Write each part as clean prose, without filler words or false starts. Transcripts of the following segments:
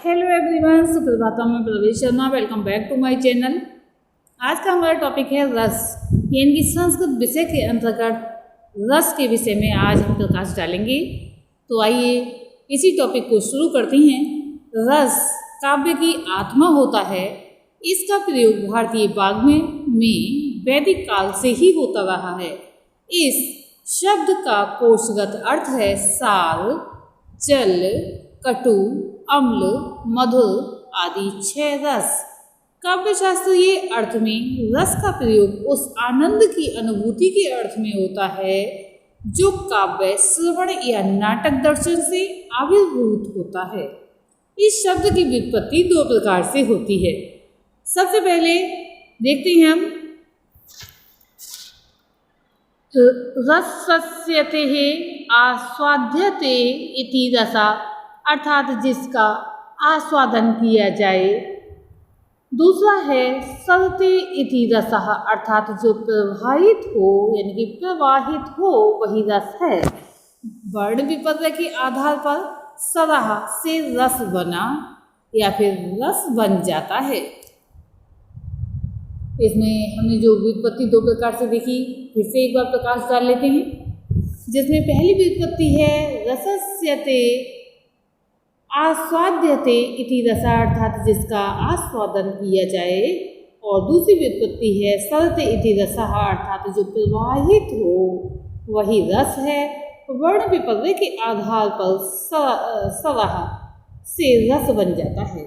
Hello everyone, सुप्रभातम। मैं Pravesh Sharma, welcome back to my channel. आज का हमारा टॉपिक है रस, यानी कि संस्कृत विषय के अंतर्गत रस के विषय में आज हम प्रकाश डालेंगे। तो आइए इसी टॉपिक को शुरू करते हैं। रस काव्य की आत्मा होता है। इसका प्रयोग भारतीय वाङ्मय में वैदिक काल से ही होता रहा है। इस शब्द का कोशगत अर्थ है सार, जल, कटु, अम्ल, मधुर आदि 6 रस। काव्यशास्त्रीय अर्थ में रस का प्रयोग उस आनंद की अनुभूति के अर्थ में होता है जो काव्य श्रवण या नाटक दर्शन से आविर्भूत होता है। इस शब्द की व्युत्पत्ति 2 प्रकार से होती है। सबसे पहले देखते हैं हम रसस्यते आस्वाद्यते इति रसा, अर्थात जिसका आस्वादन किया जाए। दूसरा है सरते इति रसः, अर्थात जो प्रवाहित हो, यानी कि प्रवाहित हो वही रस है। वर्ण विपर्य के आधार पर सरह से रस बना या फिर रस बन जाता है। इसमें हमने जो व्युत्पत्ति 2 प्रकार से देखी, फिर से एक बार प्रकाश डाल लेते हैं। जिसमें पहली व्युत्पत्ति है रसस्यते आस्वाद्यते इति रसा, अर्थात जिसका आस्वादन किया जाए, और दूसरी व्युत्पत्ति है सरते इति रसः, अर्थात जो प्रवाहित हो वही रस है। वर्ण विपर्य के आधार पर सरह से रस बन जाता है।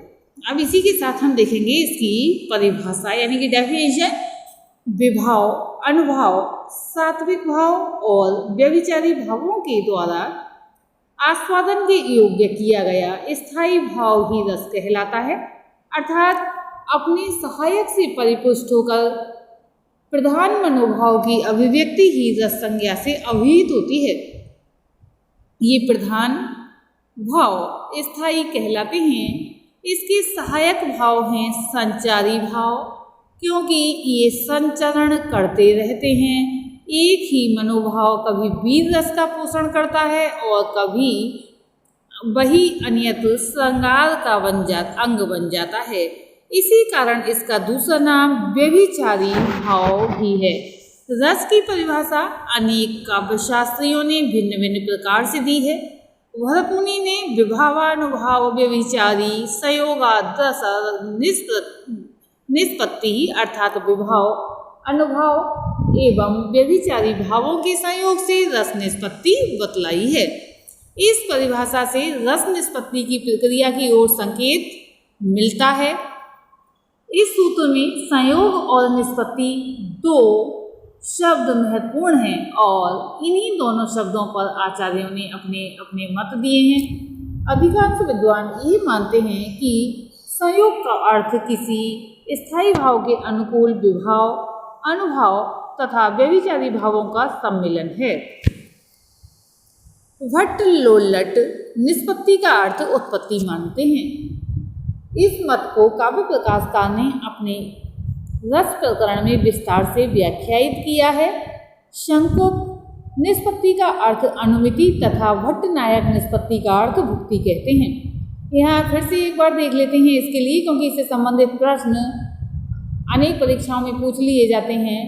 अब इसी के साथ हम देखेंगे इसकी परिभाषा, यानी कि डेफिनेशन। विभाव, अनुभाव, सात्विक भाव और व्यभिचारी भावों के द्वारा आस्वादन के योग्य किया गया स्थायी भाव ही रस कहलाता है, अर्थात अपने सहायक से परिपुष्ट होकर प्रधान मनोभाव की अभिव्यक्ति ही रस संज्ञा से अभिहित होती है। ये प्रधान भाव स्थायी कहलाते हैं। इसके सहायक भाव हैं संचारी भाव, क्योंकि ये संचरण करते रहते हैं। एक ही मनोभाव कभी वीर रस का पोषण करता है और कभी वही अन्यत्र श्रृंगार का अंग बन जाता है। इसी कारण इसका दूसरा नाम व्यभिचारी भाव भी है। रस की परिभाषा अनेक काव्यशास्त्रियों ने भिन्न भिन्न प्रकार से दी है। भरतमुनि ने विभावानुभाव व्यभिचारी संयोगाद रस निष्पत्ति, अर्थात विभाव, अनुभाव एवं व्यभिचारी भावों के संयोग से रस निष्पत्ति बतलाई है। इस परिभाषा से रस निष्पत्ति की प्रक्रिया की ओर संकेत मिलता है। इस सूत्र में संयोग और निष्पत्ति 2 शब्द महत्वपूर्ण हैं और इन्हीं दोनों शब्दों पर आचार्यों ने अपने अपने मत दिए हैं। अधिकांश विद्वान ये मानते हैं कि संयोग का अर्थ किसी स्थायी भाव के अनुकूल विभाव, अनुभाव तथा व्यभिचारी भावों का सम्मिलन है। भट्ट लोल्लट निष्पत्ति का अर्थ उत्पत्ति मानते हैं। इस मत को काव्य प्रकाशकार ने अपने रस प्रकरण में विस्तार से व्याख्यायित किया है। शंकुक निष्पत्ति का अर्थ अनुमिति तथा भट्ट नायक निष्पत्ति का अर्थ भुक्ति कहते हैं। यहाँ फिर से एक बार देख लेते हैं इसके लिए, क्योंकि इससे संबंधित प्रश्न अनेक परीक्षाओं में पूछ लिए जाते हैं।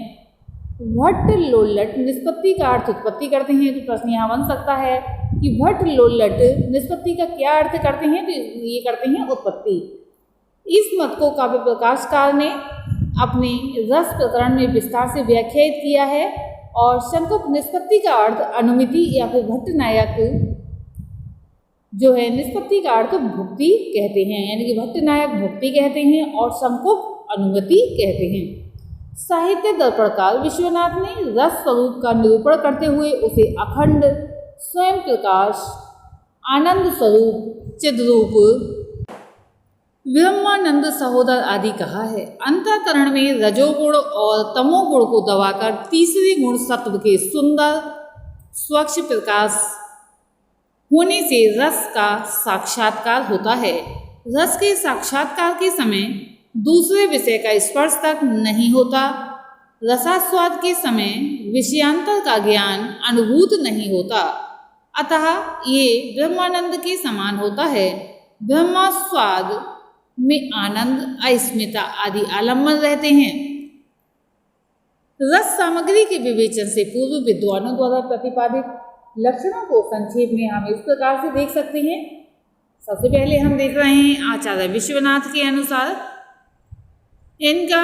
भट्ट लोल्लट निष्पत्ति का अर्थ उत्पत्ति करते हैं, तो प्रश्न यहाँ बन सकता है कि भट्ट लोल्लट निष्पत्ति का क्या अर्थ करते हैं, तो ये करते हैं उत्पत्ति। इस मत को काव्य प्रकाशकार ने अपने रस प्रकरण में विस्तार से व्याख्यायित किया है। और शंकुक निष्पत्ति का अर्थ अनुमिति या फिर भट्ट नायक जो है निष्पत्ति का अर्थ भुक्ति कहते हैं, यानी कि भट्ट नायक भुक्ति कहते हैं और शंकुक अनुमति कहते हैं। साहित्य दर्पणकार विश्वनाथ ने रस स्वरूप का निरूपण करते हुए उसे अखंड, स्वयं प्रकाश, आनंद स्वरूप, चिद्रूप, ब्रह्मानंद सहोदर आदि कहा है। अंतःकरण में रजोगुण और तमोगुण को दबाकर तीसरे गुण सत्व के सुंदर स्वच्छ प्रकाश होने से रस का साक्षात्कार होता है। रस के साक्षात्कार के समय दूसरे विषय का स्पर्श तक नहीं होता। रसास्वाद के समय विषयांतर का ज्ञान अनुभूत नहीं होता, अतः ये ब्रह्मानंद के समान होता है। ब्रह्मास्वाद में आनंद, अस्मिता आदि आलम्बन रहते हैं। रस सामग्री के विवेचन से पूर्व विद्वानों द्वारा प्रतिपादित लक्षणों को संक्षेप में हम इस प्रकार से देख सकते हैं। सबसे पहले हम देख रहे हैं आचार्य विश्वनाथ के अनुसार इनका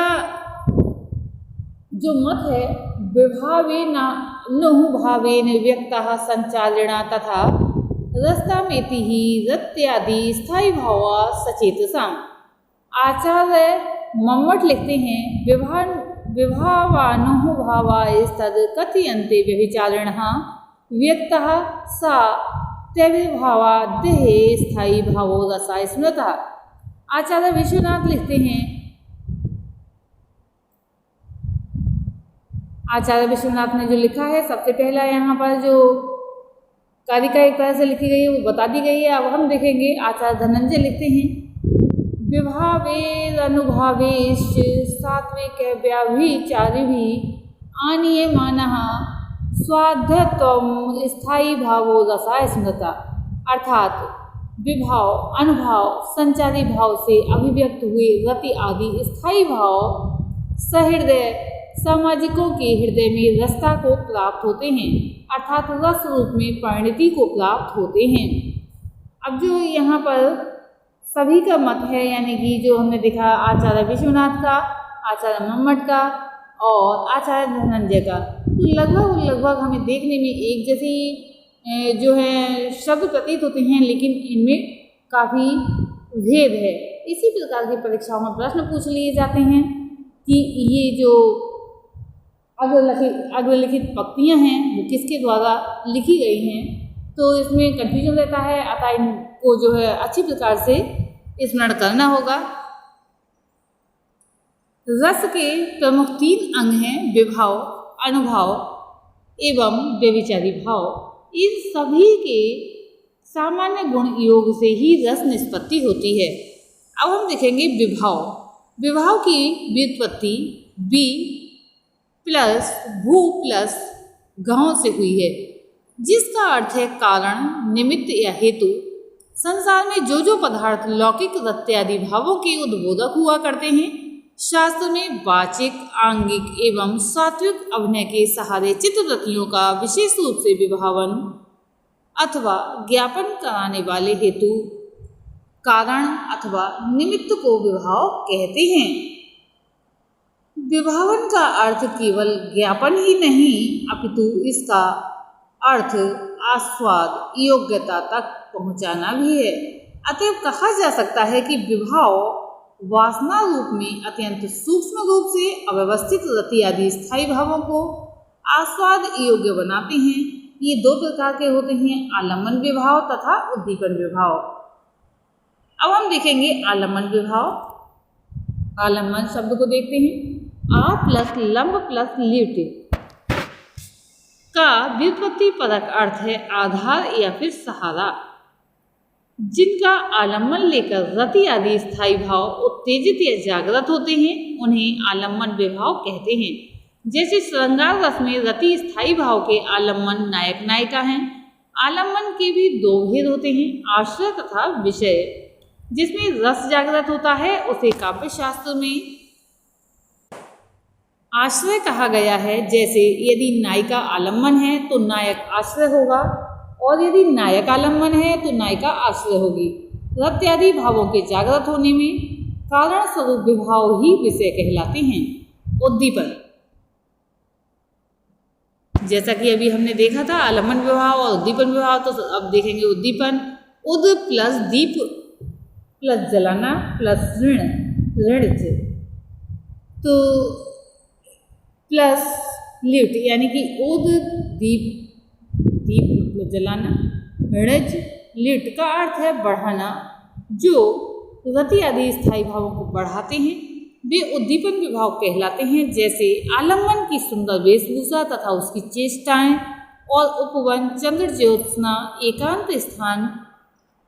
जो मत है, विभावेन भावेन व्यक्तः संचारिणा तथा रसतामेति ही रत्यादि स्थायी भाव सचेतसाम। आचार्य मम्मट लिखते हैं, विभावानुभावास्तद कथयन्ते व्यभिचारिणः व्यक्तः सा तैर्भावादेः स्थायी भावो रसा स्मृतः। आचार्य विश्वनाथ लिखते हैं, आचार्य विश्वनाथ ने जो लिखा है, सबसे पहला यहाँ पर जो कारिका एक तरह से लिखी गई है वो बता दी गई है। अब हम देखेंगे आचार्य धनंजय लिखते हैं, विभावेरनुभावेश्च सात्विक व्याभिचारिभिः आनीयमानः स्वाध्यत्वं स्थायी भावो रसा स्मृता। अर्थात विभाव, अनुभाव, संचारी भाव से अभिव्यक्त हुए रति आदि स्थायी भाव सहृदय सामाजिकों के हृदय में रसता को प्राप्त होते हैं, अर्थात रस रूप में परिणति को प्राप्त होते हैं। अब जो यहाँ पर सभी का मत है, यानी कि जो हमने देखा आचार्य विश्वनाथ का, आचार्य मम्मट का और आचार्य धनंजय का, तो लगभग हमें देखने में एक जैसी जो है शब्द प्रतीत होते हैं, लेकिन इनमें काफ़ी भेद है। इसी प्रकार की परीक्षाओं में प्रश्न पूछ लिए जाते हैं कि ये जो अग्रलिखित पंक्तियाँ हैं वो किसके द्वारा लिखी गई हैं, तो इसमें कन्फ्यूजन रहता है। अतः इनको जो है अच्छी प्रकार से स्मरण करना होगा। रस के प्रमुख 3 अंग हैं, विभाव, अनुभाव एवं व्यभिचारी भाव। इन सभी के सामान्य गुण योग से ही रस निष्पत्ति होती है। अब हम देखेंगे विभाव। विभाव की व्युत्पत्ति बी प्लस भू प्लस गांव से हुई है, जिसका अर्थ है कारण, निमित्त या हेतु। संसार में जो पदार्थ लौकिक रत्यादि भावों के उद्बोधक हुआ करते हैं, शास्त्र में वाचिक, आंगिक एवं सात्विक अभिनय के सहारे चित्तवृत्तियों का विशेष रूप से विभावन अथवा ज्ञापन कराने वाले हेतु, कारण अथवा निमित्त को विभाव कहते हैं। विभावन का अर्थ केवल ज्ञापन ही नहीं, अपितु इसका अर्थ आस्वाद, योग्यता तक पहुंचाना भी है। अतएव कहा जा सकता है कि विभाव वासना रूप में अत्यंत सूक्ष्म रूप से अव्यवस्थित रति आदि स्थायी भावों को आस्वाद योग्य बनाते हैं। ये 2 प्रकार के होते हैं, आलम्बन विभाव तथा उद्दीपन विभाव। अब हम देखेंगे आलम्बन विभाव। आलम्बन शब्द को देखते हैं, आ प्लस लंब प्लस लिट का व्युत्पत्ति परक अर्थ है आधार या फिर सहारा। जिनका आलम्बन लेकर रति आदि स्थायी भाव उत्तेजित या जागृत होते हैं, उन्हें आलम्बन विभाव कहते हैं। जैसे श्रृंगार रस में रति स्थायी भाव के आलम्बन नायक नायिका हैं। आलम्बन के भी 2 भेद होते हैं, आश्रय तथा विषय। जिसमें रस जागृत होता है उसे काव्य शास्त्र में आश्रय कहा गया है। जैसे यदि नायिका आलम्बन है तो नायक आश्रय होगा, और यदि नायक आलम्बन है तो नायिका आश्रय होगी। रत्यादि भावों के जागृत होने में कारण स्वरूप विभाव ही विषय कहलाते हैं। उद्दीपन, जैसा कि अभी हमने देखा था आलम्बन विभाव और उद्दीपन विभाव, तो अब देखेंगे उद्दीपन। उद प्लस दीप प्लस जलाना प्लस ऋण तो प्लस लिट, यानी कि उद दीप मतलब जलाना, ऋणज लिट का अर्थ है बढ़ाना। जो रति आदि स्थायी भावों को बढ़ाते हैं वे उद्दीपन विभाव कहलाते हैं। जैसे आलम्बन की सुंदर वेशभूषा तथा उसकी चेष्टाएं और उपवन, चंद्र ज्योत्सना, एकांत स्थान,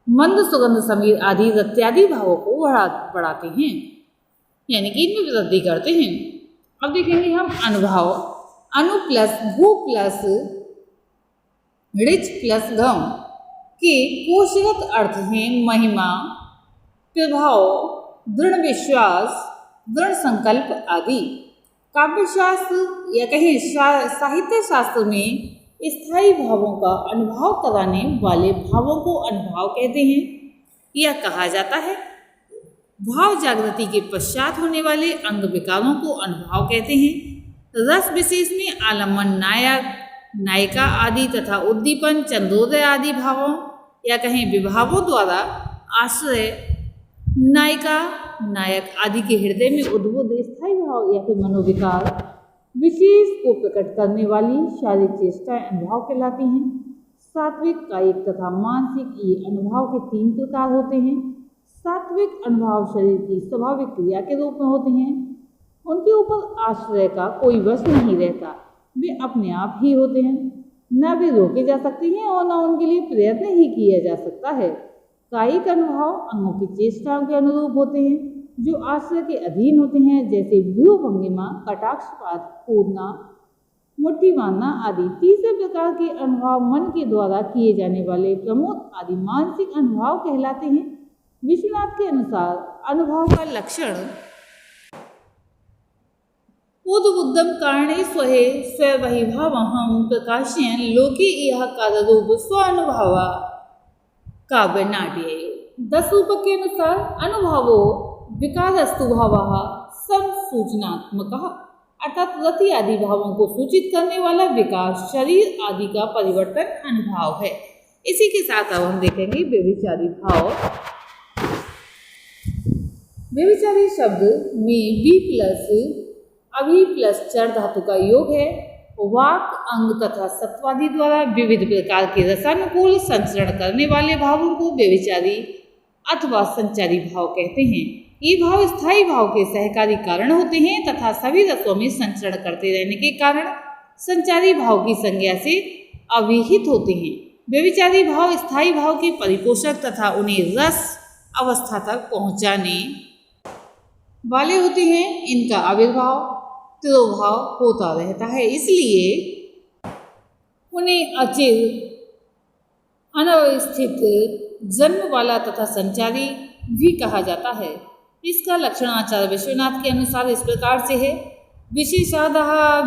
मंद सुगंध समीर आदि रत्यादि भावों को बढ़ाते हैं, यानी कि इनमें वृद्धि करते हैं। अब देखेंगे हम अनुभाव। अनु प्लस भू प्लस ऋच प्लस गम के कोशगत अर्थ हैं महिमा, प्रभाव, दृढ़ विश्वास, दृढ़ संकल्प आदि। काव्यशास्त्र या कहीं साहित्य शास्त्र में स्थायी भावों का अनुभव कराने वाले भावों को अनुभाव कहते हैं। यह कहा जाता है भाव जागृति के पश्चात होने वाले अंग विकारों को अनुभाव कहते हैं। रस विशेष में आलम्बन, नायक, नायिका आदि तथा उद्दीपन, चंद्रोदय आदि भावों या कहें विभावों द्वारा आश्रय नायिका, नायक आदि के हृदय में उद्भूत स्थायी भाव या फिर मनोविकार विशेष को प्रकट करने वाली शारीरिक चेष्टाएं अनुभाव कहलाती हैं। सात्विक, कायिक तथा मानसिक ये अनुभाव के 3 प्रकार होते हैं। सात्विक अनुभाव शरीर की स्वाभाविक क्रिया के रूप में होते हैं। उनके ऊपर आश्रय का कोई वश नहीं रहता, वे अपने आप ही होते हैं, न वे रोके जा सकते हैं और न उनके लिए प्रयत्न ही किया जा सकता है। कायिक अनुभाव अंगों की चेष्टाओं के अनुरूप होते हैं जो आश्रय के अधीन होते हैं, जैसे भ्रू भंगिमा, कटाक्षपात, कूदना, मुट्ठी बांधना आदि। तीसरे प्रकार के अनुभाव मन के द्वारा किए जाने वाले प्रमोद आदि मानसिक अनुभाव कहलाते हैं। विश्वनाथ के अनुसार अनुभव का लक्षण उद्बुद्धम कारणे स्वहे स्ववहि भावहं प्रकाशयन् लोके इह कार्यरूप स्वानुभव काव्य नाट्ये। 10 रूपक के अनुसार अनुभवो विकारस्तु भावः संसूचनात्मकः, अर्थात रति आदि भावों को सूचित करने वाला विकार शरीर आदि का परिवर्तन अनुभाव है। इसी के साथ अब हम देखेंगे व्यभिचारी भाव। व्यभिचारी शब्द में बी प्लस अभी प्लस चर धातु का योग है। वाक, अंग तथा सत्वादि द्वारा विविध प्रकार के रसानुकूल संचरण करने वाले भावों को व्यभिचारी अथवा संचारी भाव कहते हैं। ये भाव स्थायी भाव के सहकारी कारण होते हैं तथा सभी रसों में संचरण करते रहने के कारण संचारी भाव की संज्ञा से अविहित होते हैं। व्यभिचारी भाव स्थायी भाव के परिपोषक तथा उन्हें रस अवस्था तक पहुंचाने वाले होते हैं। इनका आविर्भाव तिरोभाव होता रहता है, इसलिए उन्हें अचिर, अनवस्थित, जन्म वाला तथा संचारी भी कहा जाता है। इसका लक्षण आचार्य विश्वनाथ के अनुसार इस प्रकार से है। विशेषादभिमुख्येन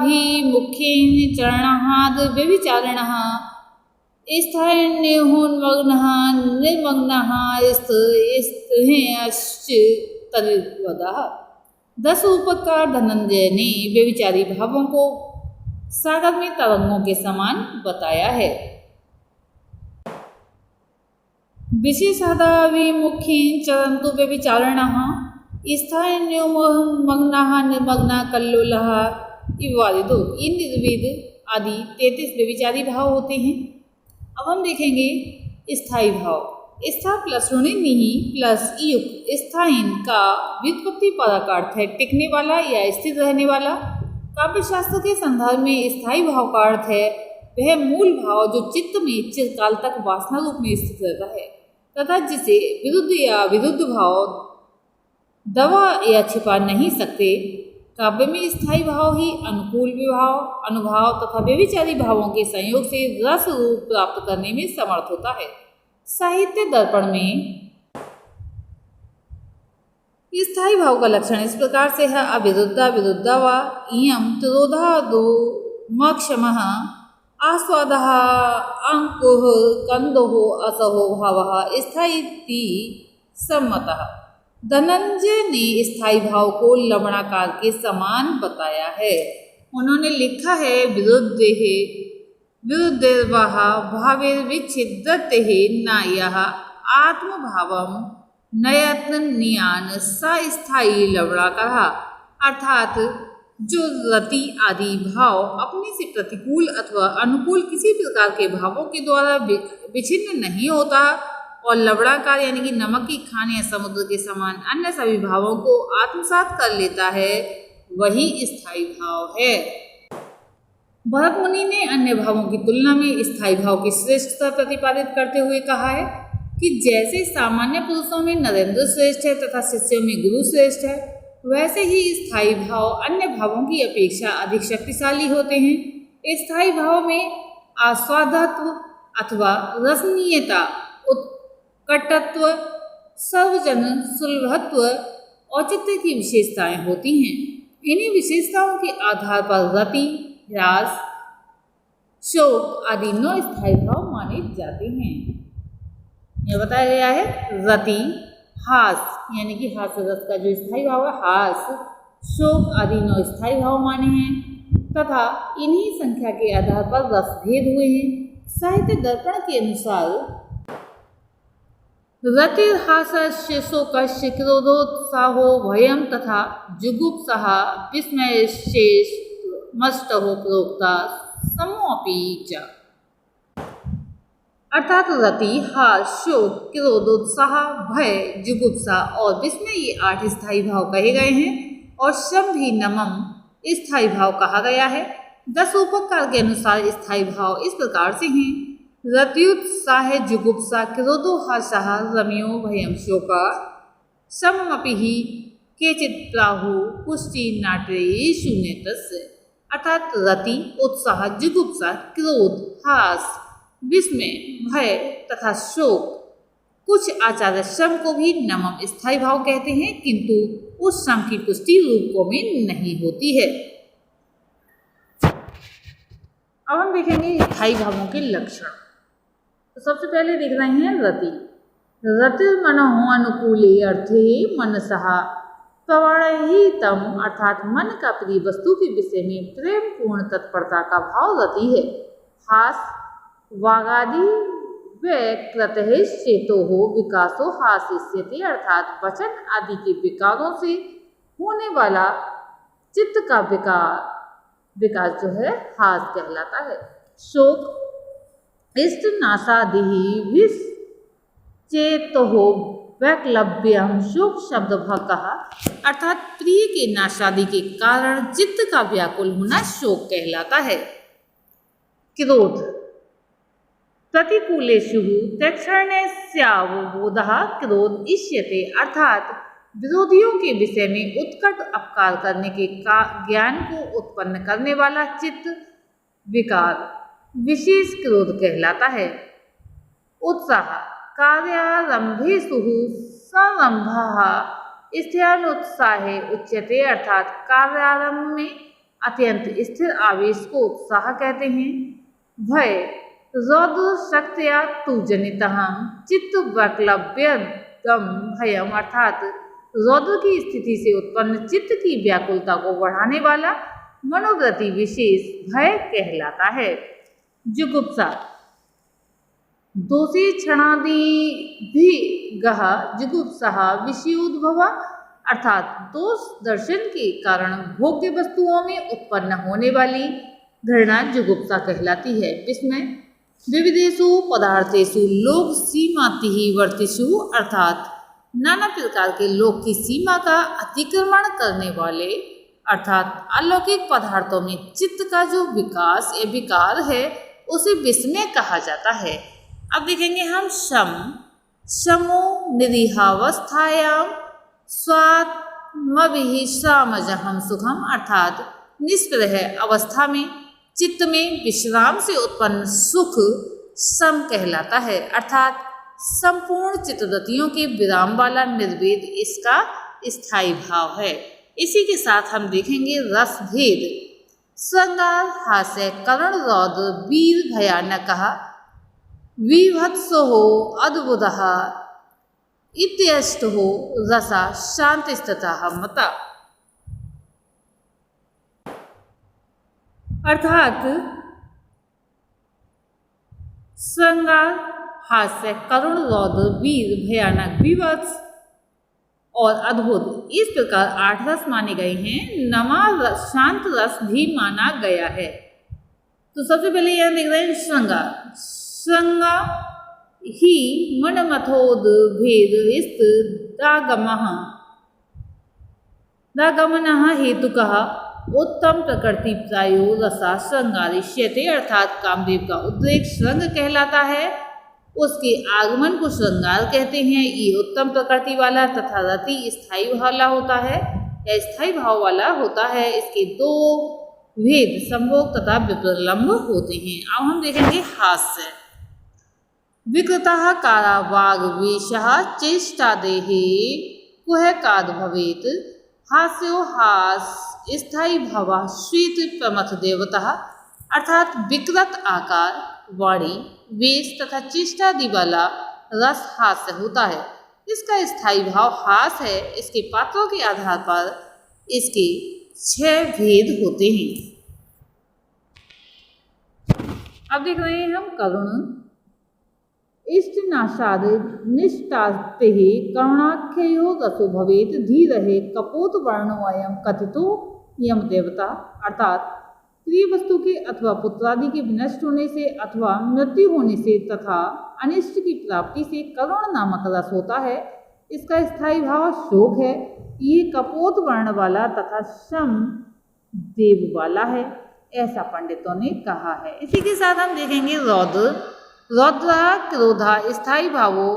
चरणाद व्यभिचारिणः स्थायोन्मग्नः निर्मग्नः स्त्रियश्च तद्वदः। 10 रूपकार धनंजय ने व्यभिचारी भावों को सागर में तरंगों के समान बताया है। विशेषादाभिमुख्येन चरन्तु व्यभिचारिणः स्थायोन्मग्नाः निर्मग्नाः कल्लोलाः इवादितो। ये निर्विद आदि 33 व्यभिचारी भाव होते हैं। अब हम देखेंगे स्थायी भाव। स्था प्लस ऋणिनिहि प्लस युक्त स्थायीन का व्युत्पत्ति परक अर्थ है टिकने वाला या स्थित रहने वाला। काव्यशास्त्र के संदर्भ में स्थायी भाव का अर्थ है वह मूल भाव जो चित्त में चिरकाल तक वासना रूप में स्थित रहता है तथा जिसे विरुद्ध या विरुद्ध भाव दबा या छिपा नहीं सकते। काव्य में स्थायी भाव ही अनुकूल विभाव, अनुभाव तथा व्यभिचारी भावों के संयोग से रस रूप प्राप्त करने में समर्थ होता है। साहित्य दर्पण में स्थायी भाव का लक्षण इस प्रकार से है। अविरुद्धा विरुद्धा वा इयं तिरोधादो मक्षमः आस्वादः अंकुः कंदोः असहो भावः स्थायीति सम्मतः। धनंजय ने स्थायी भाव को लवणाकार के समान बताया है। उन्होंने लिखा है विरुद्धेः विरुद्धेर्वाह भावैर्विच्छिद्यतेः नायः आत्मभावं नयतन्यान सा स्थायी लवणाकारः। अर्थात जो रति आदि भाव अपने से प्रतिकूल अथवा अनुकूल किसी प्रकार के भावों के द्वारा विच्छिन्न नहीं होता और लवणाकार यानी कि नमक की खान या समुद्र के समान अन्य सभी भावों को आत्मसात कर लेता है, वही स्थायी भाव है। भरत मुनि ने अन्य भावों की तुलना में स्थायी भाव की श्रेष्ठता प्रतिपादित करते हुए कहा है कि जैसे सामान्य पुरुषों में नरेंद्र श्रेष्ठ है तथा शिष्यों में गुरु श्रेष्ठ है, वैसे ही स्थायी भाव अन्य भावों की अपेक्षा अधिक शक्तिशाली होते हैं। स्थायी भाव में आस्वादत्व अथवा रसनीयता, उत्कटत्व, सर्वजन सुलभत्व औचित्य की विशेषताएं होती हैं। इन्हीं विशेषताओं के आधार पर रति, ह्रास, शोक आदि 9 स्थायी भाव माने जाते हैं। यह बताया गया है रति, हास यानी कि हास्य रस का जो स्थायी भाव है हास, शोक आदि 9 स्थायी भाव माने हैं तथा इन्हीं संख्या के आधार पर रस भेद हुए हैं। साहित्य दर्पण के अनुसार रतिर्हासस्य शोकस्य क्रोधोत्साहो भयम तथा जुगुप्सः विस्मयश्चेष्टमष्टौ प्रोक्ता समोऽपि च। अर्थात रति, हास, शोक, क्रोध, उत्साह, भय, जुगुप्सा और विस्मय ये 8 स्थायी भाव कहे गए हैं और शम भी नमम स्थायी भाव कहा गया है। 10 उपकार के अनुसार स्थायी भाव इस प्रकार से हैं। रत्युत्साह जुगुप्सा क्रोधो हासः रम्यो भयं शोका सममपि हि केचित् प्राहु पुष्टि नाट्येषु नेतस्य। अर्थात रति, उत्साह, जुगुप्सा, क्रोध, हास, विस्मय, भय तथा शोक कुछ आचार्य शम को भी नमम स्थायी भाव कहते हैं, किंतु उस शम की पुष्टि रूपों में नहीं होती है। अब हम देखेंगे स्थायी भावों के लक्षण। तो सबसे पहले देख रहे हैं रति। रतिर्मनः अनुकूले अर्थे मनसः प्रवणहितम, अर्थात मन का प्रिय वस्तु के विषय में प्रेम पूर्ण तत्परता का भाव रति है। हास वागादि व्यकृतः चेतोः विकासो हास्यते, अर्थात वचन आदि के विकारों से होने वाला चित्त का विकास जो है हास कहलाता है। शोक इष्ट नासादि चेतोः वैक्लव्यम, शोक शब्द भाग कहा, अर्थात प्रिय के नाशादि के कारण चित्त का व्याकुल होना शोक कहलाता है। क्रोध प्रतिकूलेषु तत्क्षणस्यावबोधः क्रोध इष्यते, अर्थात विरोधियों के विषय में उत्कट अपकार करने के ज्ञान को उत्पन्न करने वाला चित्त विकार विशेष क्रोध कहलाता है। उत्साह कार्यारंभेषु सरंभः स्थिरानुत्साहे उच्यते, अर्थात कार्यारंभ में अत्यंत स्थिर आवेश को उत्साह कहते हैं। भय रौद्र शक्त्या तु जनितः चित्त वैक्लव्यम भयम, अर्थात रौद्र की स्थिति से उत्पन्न चित्त की व्याकुलता को बढ़ाने वाला मनोवृत्ति विशेष भय कहलाता है। जुगुप्सा दोषी क्षणादि भी गह जुगुप्सः विषयोद्भव, अर्थात दोष दर्शन के कारण भोग्य वस्तुओं में उत्पन्न होने वाली घृणा जुगुप्सा कहलाती है। विस्मय विविधेषु पदार्थेषु लोक सीमातिः वर्तिषु, अर्थात नाना प्रकार के लोक की सीमा का अतिक्रमण करने वाले अर्थात अलौकिक पदार्थों में चित्त का जो विकास या विकार है उसे विस्मय कहा जाता है। अब देखेंगे हम शम। शमो निरीहावस्थायां स्वात्मभिः श्रामजहं सुखम, अर्थात निष्प्रह अवस्था में चित्त में विश्राम से उत्पन्न सुख सम कहलाता है, अर्थात संपूर्ण चित्तवृत्तियों के विराम वाला निर्वेद इसका स्थायी भाव है। इसी के साथ हम देखेंगे रस भेद। श्रृंगार हास्य करुण रौद्र वीर भयानकः विभत्सो अद्भुतः इत्यष्टो रसा शांतिस्तथा मता, अर्थात श्रृंगार हास्य करुण रौद्र वीर भयानक विभत्स और अद्भुत इस प्रकार 8 रस माने गए हैं। नमा शांत रस भी माना गया है। तो सबसे पहले यह देख रहे हैं श्रृंगार। श्रृंगार ही मनमथोद भेद दागमनः हेतुकः उत्तम प्रकृति प्रायो रसा श्रृंगारिष्यते, अर्थात कामदेव का उद्रेक श्रृंग कहलाता है, उसके आगमन को श्रृंगार कहते हैं। ये उत्तम प्रकृति वाला तथा रति स्थायी वाला होता है या स्थायी भाव वाला होता है। इसके 2 भेद संभोग तथा विप्रलंब होते हैं। अब हम देखेंगे हास्य। विकृतः कारावागवेशः चेष्टादेः कुहकाद् भवेत् हास्यो हास स्थायी भावः श्वेत प्रमथ देवतः। अर्थात विकृत आकार, वाणी, वेश तथा चेष्टादि वाला रस हास्य होता है। इसका स्थायी भाव हास है। इसके पात्रों के आधार पर इसके 6 भेद होते हैं। अब देख रहे हैं हम करुण। इष्टनाशाद निष्ठास्ते करुणाख्यो रसो भवेत धीरः कपोत वर्णो अयम कथितो यम देवता। अर्थात प्रिय वस्तु के अथवा पुत्रादि के विनष्ट होने से अथवा मृत्यु होने से तथा अनिष्ट की प्राप्ति से करुण नामक रस होता है। इसका स्थायी भाव शोक है। ये कपोत वर्ण वाला तथा शम देव वाला है, ऐसा पंडितों ने कहा है। इसी के साथ हम देखेंगे रौद्र। रौद्र क्रोधा स्थायी भावो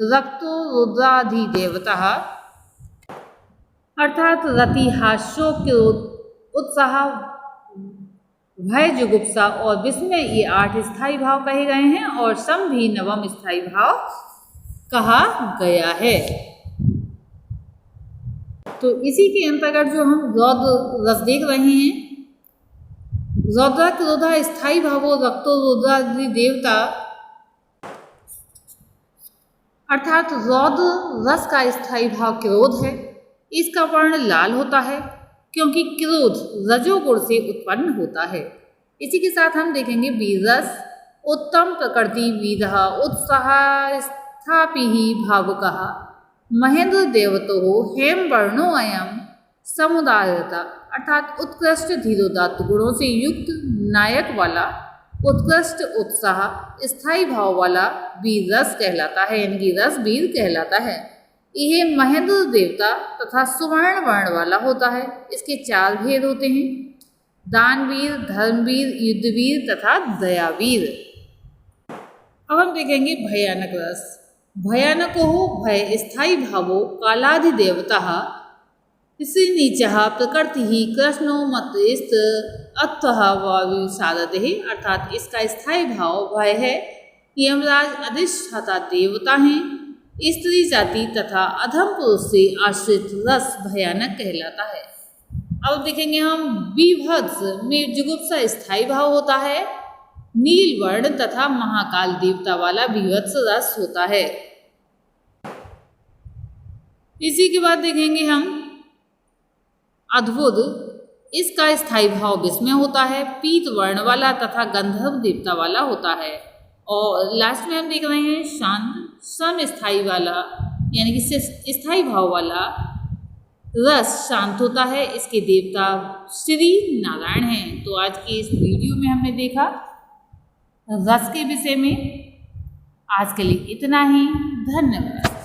रक्तो रुद्राधिदेवता। अर्थात रति, हास्यो, क्रोध, उत्साह, भय, जुगुप्सा और विस्मय ये 8 स्थायी भाव कहे गए हैं और सम भी नवम स्थायी भाव कहा गया है। तो इसी के अंतर्गत जो हम रौद्र रस देख रहे हैं, रौद्र क्रोधा स्थायी भावो रक्तो रुद्रादि देवता। अर्थात रौद्र रस का स्थायी भाव क्रोध है। इसका वर्ण लाल होता है क्योंकि क्रोध रजोगुण से उत्पन्न होता है। इसी के साथ हम देखेंगे वीर रस। उत्तम प्रकृति वीरः उत्साह स्थापिहि भावुकः महेंद्र देवतो हेम वर्णो अयम समुदायता। अर्थात उत्कृष्ट धीरोदात्त गुणों से युक्त नायक वाला उत्कृष्ट उत्साह स्थायी भाव वाला वीर रस कहलाता है, यानी रस वीर कहलाता है। यह महेंद्र देवता तथा सुवर्ण वर्ण वाला होता है। इसके 4 भेद होते हैं, दानवीर, धर्मवीर, युद्धवीर तथा दयावीर। अब हम देखेंगे भयानक रस। भयानको भय स्थायी भावो कालाधिदेवता इसी नीचः प्रकृति ही कृष्णो मत अत्वः वायुसारदे। अर्थात इसका स्थायी भाव भय है। यमराज अधिष्ठाता देवता हैं। स्त्री जाति तथा अधम पुरुष से आश्रित रस भयानक कहलाता है। अब देखेंगे हम बीभत्स में जुगुप्सा स्थायी भाव होता है। नील वर्ण तथा महाकाल देवता वाला बीभत्स रस होता है। इसी के बाद देखेंगे हम अद्भुत। इसका स्थायी भाव विस्मय होता है। पीत वर्ण वाला तथा गंधर्व देवता वाला होता है। और लास्ट में हम देख रहे हैं शांत सम स्थायी वाला, यानी कि स्थायी भाव वाला रस शांत होता है। इसके देवता श्री नारायण हैं। तो आज की इस वीडियो में हमने देखा रस के विषय में। आज के लिए इतना ही। धन्यवाद।